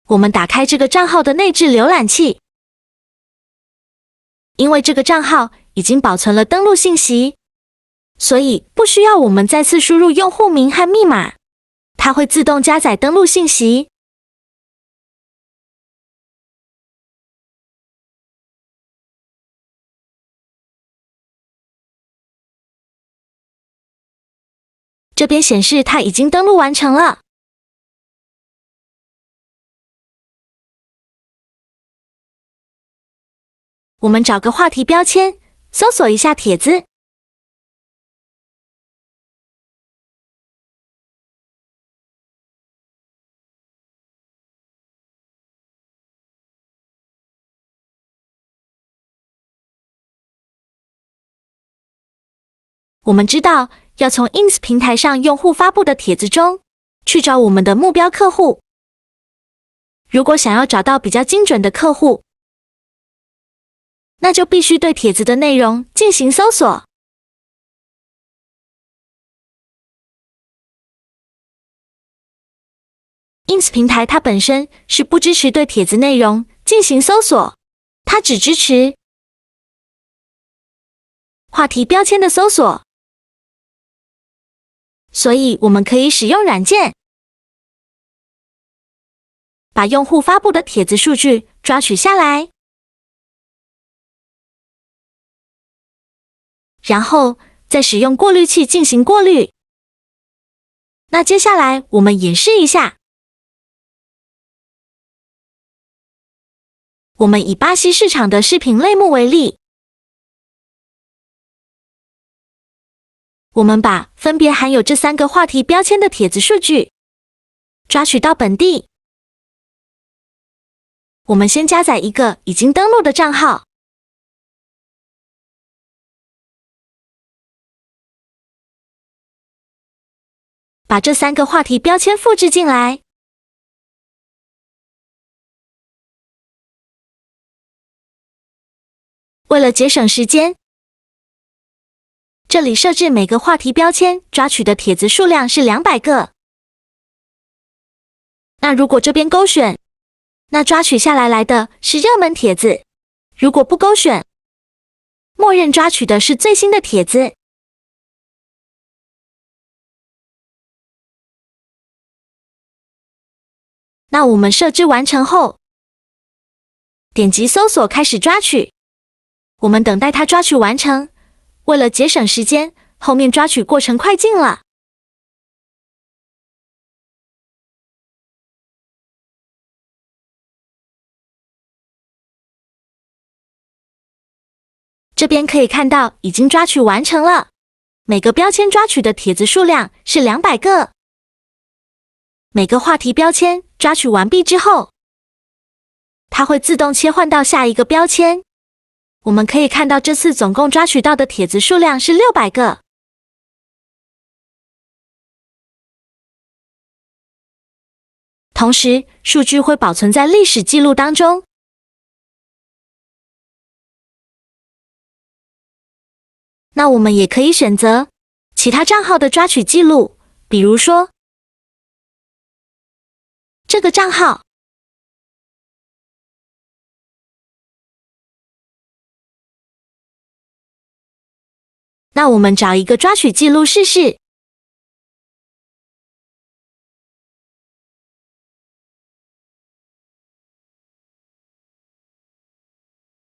我们打开这个账号的内置浏览器，因为这个账号已经保存了登录信息，所以不需要我们再次输入用户名和密码，它会自动加载登录信息。这边显示它已经登录完成了。我们找个话题标签，搜索一下帖子。我们知道要从 Ins 平台上用户发布的帖子中去找我们的目标客户。如果想要找到比较精准的客户，那就必须对帖子的内容进行搜索。Ins 平台它本身是不支持对帖子内容进行搜索，它只支持话题标签的搜索。所以我们可以使用软件，把用户发布的帖子数据抓取下来，然后再使用过滤器进行过滤。那接下来我们演示一下。我们以巴西市场的饰品类目为例，我们把分别含有这3个话题标签的帖子数据抓取到本地。我们先加载一个已经登录的账号，把这3个话题标签复制进来。为了节省时间，这里设置每个话题标签抓取的帖子数量是200个。那如果这边勾选，那抓取下来的是热门帖子；如果不勾选，默认抓取的是最新的帖子。那我们设置完成后，点击搜索开始抓取。我们等待它抓取完成，为了节省时间，后面抓取过程快进了。这边可以看到已经抓取完成了，每个标签抓取的帖子数量是200个。每个话题标签抓取完毕之后，它会自动切换到下一个标签。我们可以看到这次总共抓取到的帖子数量是600个。同时，数据会保存在历史记录当中。那我们也可以选择其他账号的抓取记录，比如说这个账号。那我们找一个抓取记录试试。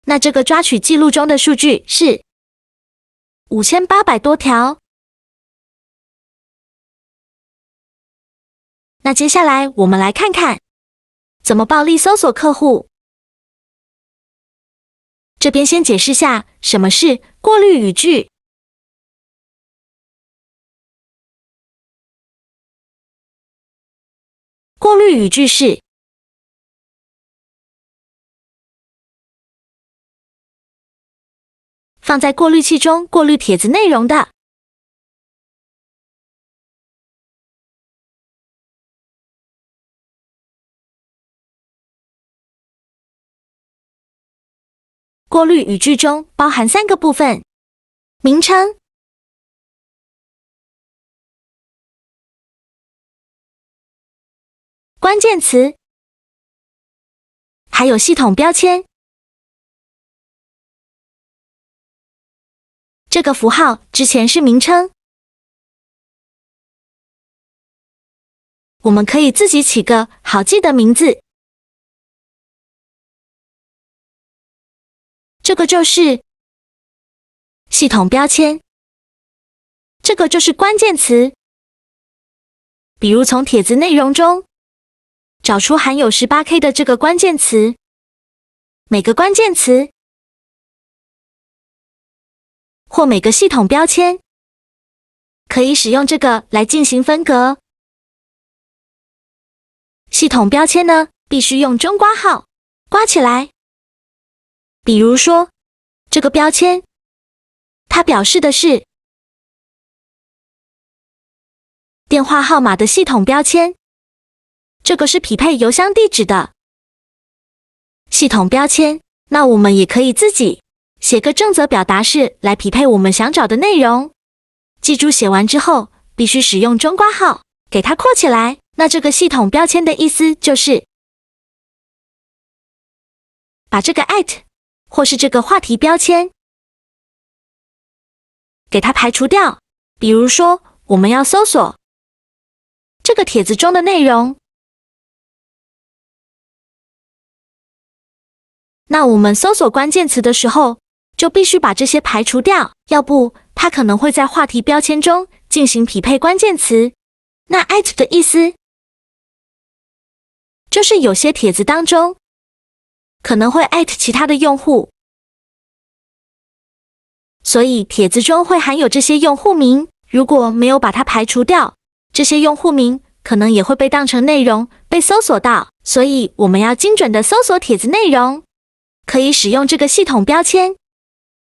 那这个抓取记录中的数据是5800多条。那接下来我们来看看怎么暴力搜索客户。这边先解释下什么是过滤语句。过滤语句是放在过滤器中过滤帖子内容的。过滤语句中包含3个部分：名称、关键词还有系统标签。这个符号之前是名称，我们可以自己起个好记的名字。这个就是系统标签，这个就是关键词。比如从帖子内容中找出含有 18K 的这个关键词，每个关键词或每个系统标签可以使用这个来进行分隔。系统标签呢，必须用中括号括起来。比如说，这个标签，它表示的是电话号码的系统标签，这个是匹配邮箱地址的系统标签。那我们也可以自己写个正则表达式来匹配我们想找的内容。记住写完之后，必须使用中括号给它括起来。那这个系统标签的意思就是把这个 at 或是这个话题标签给它排除掉。比如说，我们要搜索这个帖子中的内容，那我们搜索关键词的时候，就必须把这些排除掉，要不它可能会在话题标签中进行匹配关键词。那 at 的意思就是有些帖子当中可能会 at 其他的用户，所以帖子中会含有这些用户名，如果没有把它排除掉，这些用户名可能也会被当成内容被搜索到。所以我们要精准的搜索帖子内容，可以使用这个系统标签，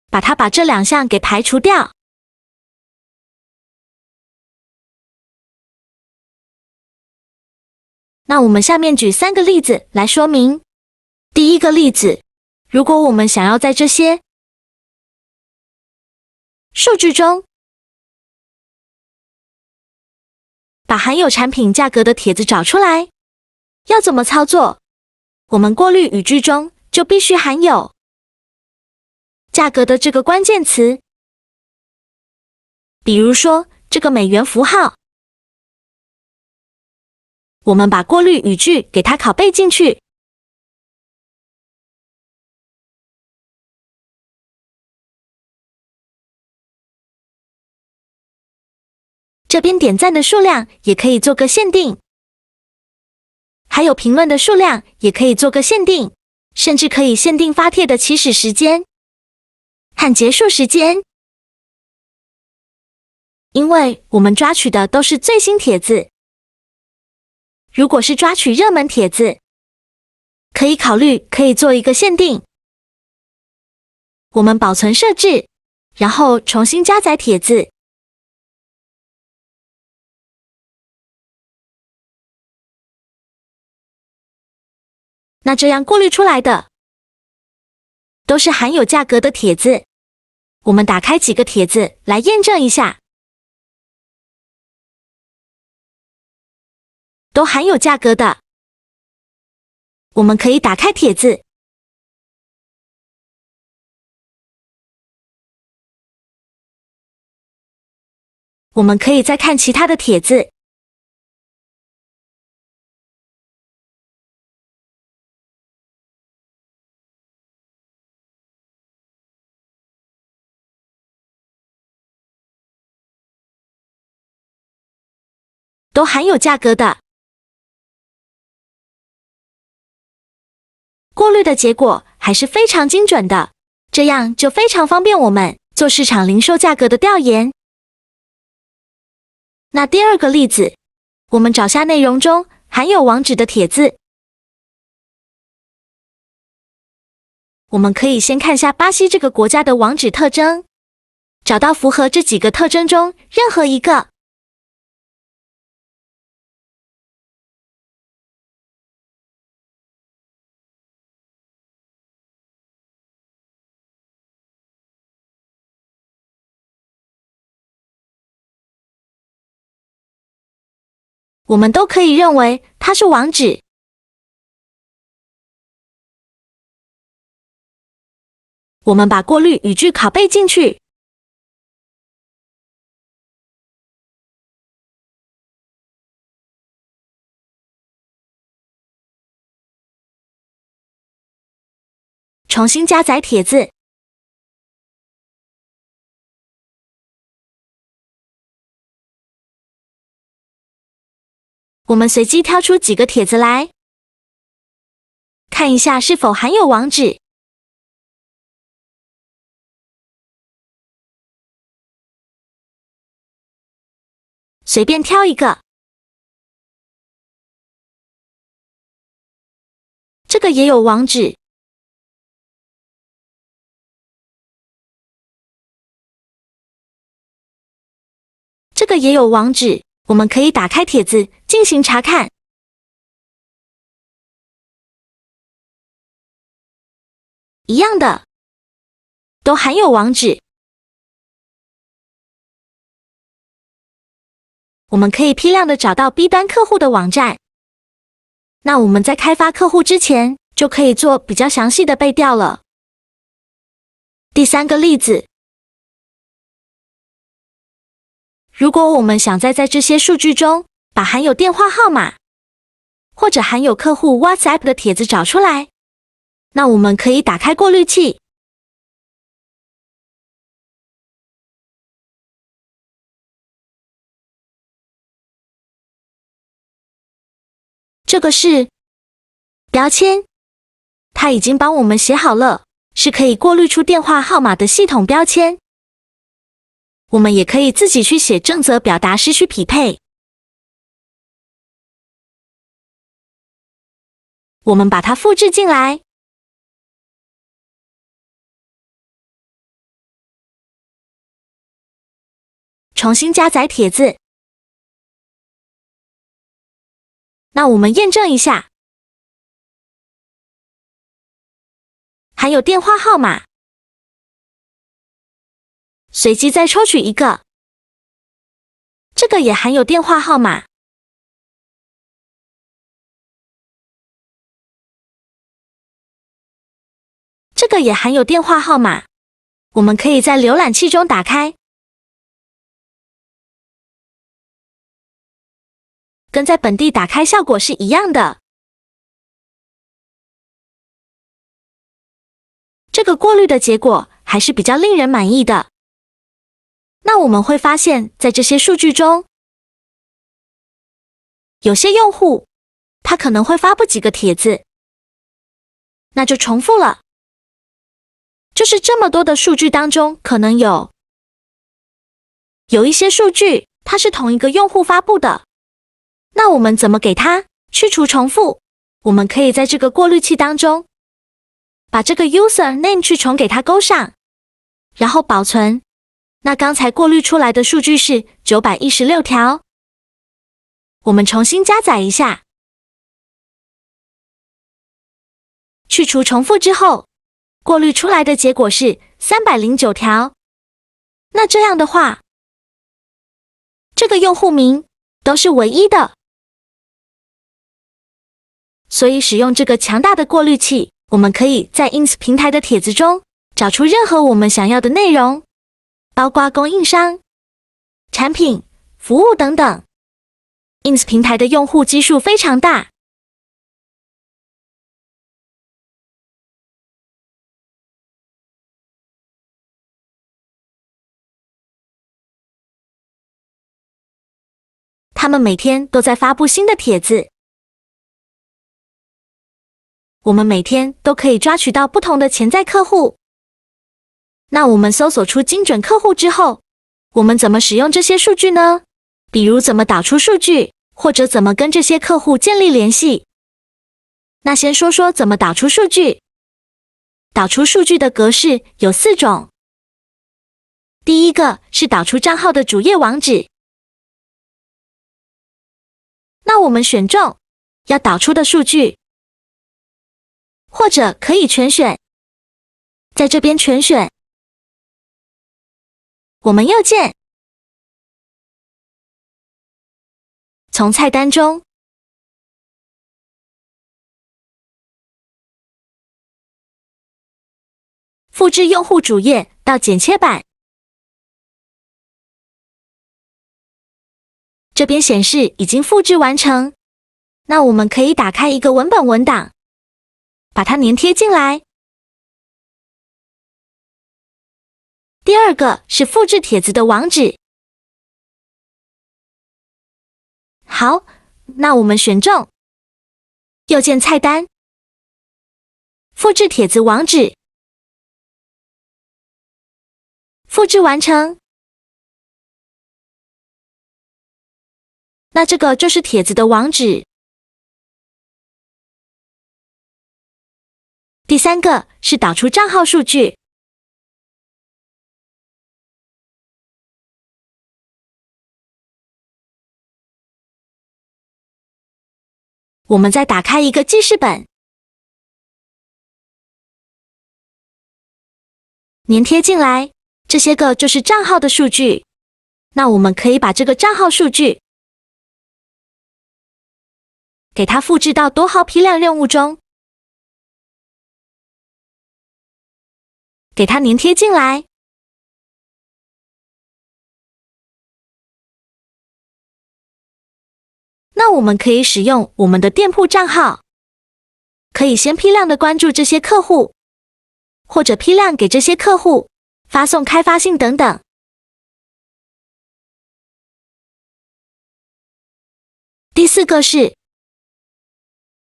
把这两项给排除掉。那我们下面举3个例子来说明。第一个例子，如果我们想要在这些数据中把含有产品价格的帖子找出来，要怎么操作？我们过滤语句中就必须含有价格的这个关键词。比如说这个美元符号，我们把过滤语句给它拷贝进去。这边点赞的数量也可以做个限定，还有评论的数量也可以做个限定，甚至可以限定发帖的起始时间和结束时间。因为我们抓取的都是最新帖子，如果是抓取热门帖子，可以考虑可以做一个限定。我们保存设置，然后重新加载帖子。那这样过滤出来的都是含有价格的帖子。我们打开几个帖子来验证一下，都含有价格的。我们可以打开帖子，我们可以再看其他的帖子。都含有价格的。过滤的结果还是非常精准的，这样就非常方便我们做市场零售价格的调研。那第二个例子，我们找下内容中含有网址的帖子。我们可以先看下巴西这个国家的网址特征，找到符合这几个特征中任何一个。我们都可以认为它是网址。我们把过滤语句拷贝进去。重新加载帖子。我们随机挑出几个帖子来，看一下是否含有网址。随便挑一个。这个也有网址。这个也有网址，我们可以打开帖子进行查看。一样的，都含有网址。我们可以批量的找到 B 端客户的网站。那我们在开发客户之前，就可以做比较详细的背调了。第三个例子，如果我们想在这些数据中把含有电话号码或者含有客户 WhatsApp 的帖子找出来，那我们可以打开过滤器。这个是标签，它已经帮我们写好了，是可以过滤出电话号码的系统标签。我们也可以自己去写正则表达时序匹配。我们把它复制进来。重新加载帖子。那我们验证一下，还有电话号码。随机再抽取一个，这个也含有电话号码。这个也含有电话号码。我们可以在浏览器中打开，跟在本地打开效果是一样的。这个过滤的结果还是比较令人满意的。那我们会发现，在这些数据中，有些用户他可能会发布几个帖子，那就重复了。就是这么多的数据当中，可能有一些数据它是同一个用户发布的，那我们怎么给它去除重复？我们可以在这个过滤器当中，把这个 user name 去重给它勾上，然后保存。那刚才过滤出来的数据是916条。我们重新加载一下。去除重复之后，过滤出来的结果是309条。那这样的话，这个用户名都是唯一的。所以使用这个强大的过滤器，我们可以在 Ins 平台的帖子中找出任何我们想要的内容，包括供应商、产品、服务等等。Ins 平台的用户基数非常大。他们每天都在发布新的帖子，我们每天都可以抓取到不同的潜在客户。那我们搜索出精准客户之后，我们怎么使用这些数据呢？比如怎么导出数据，或者怎么跟这些客户建立联系。那先说说怎么导出数据。导出数据的格式有4种。第一个是导出账号的主页网址。那我们选中要导出的数据，或者可以全选，在这边全选。我们右键，从菜单中复制用户主页到剪切板。这边显示已经复制完成。那我们可以打开一个文本文档，把它粘贴进来。第二个是复制帖子的网址。好，那我们选中，右键菜单，复制帖子网址，复制完成。那这个就是帖子的网址。第三个是导出账号数据。我们再打开一个记事本，粘贴进来，这些个就是账号的数据。那我们可以把这个账号数据给它复制到多号批量任务中，给它粘贴进来。那我们可以使用我们的店铺账号，可以先批量的关注这些客户，或者批量给这些客户发送开发信等等。第四个是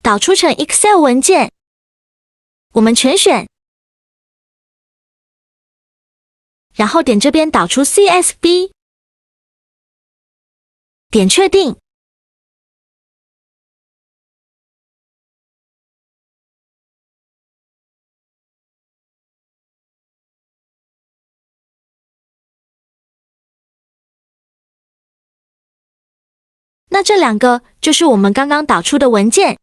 导出成 Excel 文件，我们全选，然后点这边导出 CSV， 点确定。那这两个就是我们刚刚导出的文件。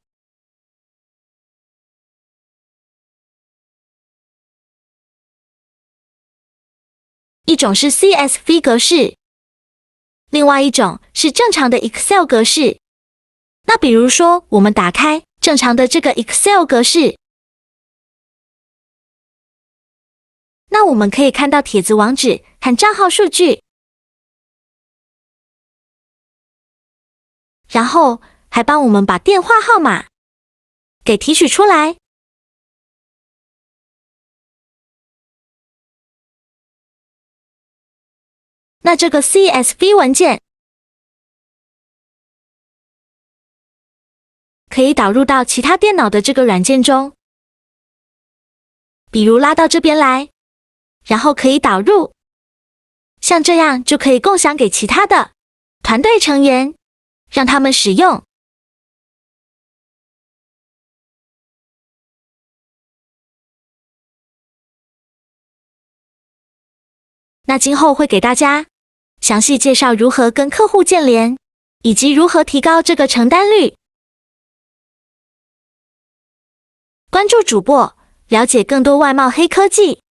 一种是 CSV 格式，另外一种是正常的 Excel 格式。那比如说，我们打开正常的这个 Excel 格式，那我们可以看到帖子网址和账号数据，然后还帮我们把电话号码给提取出来。那这个 CSV 文件可以导入到其他电脑的这个软件中，比如拉到这边来，然后可以导入，像这样就可以共享给其他的团队成员，让他们使用。那今后会给大家详细介绍如何跟客户建联，以及如何提高这个成单率。关注主播，了解更多外贸黑科技。